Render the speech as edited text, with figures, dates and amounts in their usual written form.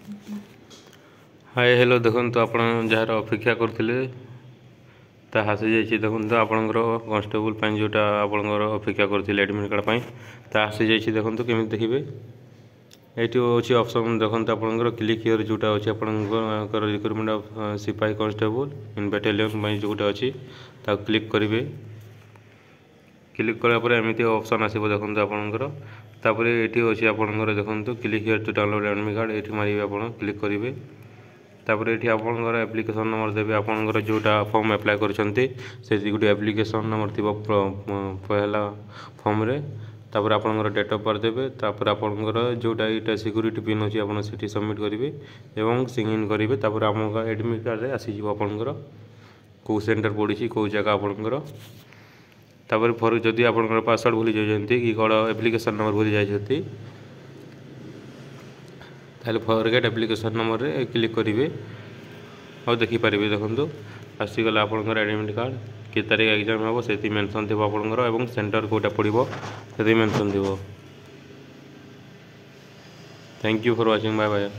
Hi hello देखो आप jar अपेक्षा करते आसी जाइए देखो आपंकर कन्स्टेबल जोटा आपंकर अपेक्षा करते एडमिट कार्ड तो आसी जाइए देखो केमी देखिए ये अच्छी ऑप्शन देखो आपंकर क्लिक हियर जोटा अच्छी आपंकर रिक्रुटमेंट ऑफ सिपाही कन्स्टेबल इन बैटालियन जोटा अच्छी क्लिक करेंगे। क्लिक करापर एमती ऑप्शन आसो देखो आपंकर तापर ये अच्छी आपंकर देखो click here to download admit card ये मारे आप क्लिक करेंगे। तापर ये आपंकर एप्लिकेशन नंबर देवे आपंकर जोटा फॉर्म अप्लाई कर गोटे एप्लिकेशन नंबर थी पहला फॉर्म रे तापर आपंकर डेट ऑफ बर्थ देवे तापर आपंकर जोटा यहाँ सिक्यूरीटी पिन अच्छी आप सबमिट करेंगे और सिंग इन करेंगे तापर आम एडमिट कार्ड आसीज आपंकर कौ सेंटर पड़ी कौ जगह आपंकर तापर फर जदि आपंकर पासवर्ड भूली जाती कि कौन एप्लिकेशन नंबर भूली जाती ताहले फॉरगेट एप्लिकेशन नंबर रे क्लिक करेंगे और देखिपारे देखो आसीगला आपंकर एडमिट कार्ड कि तारीख एग्जाम हम से मेनसन थी आपंकर और सेंटर कौटा पड़ो से मेनसन थी। Thank you for watching bye bye.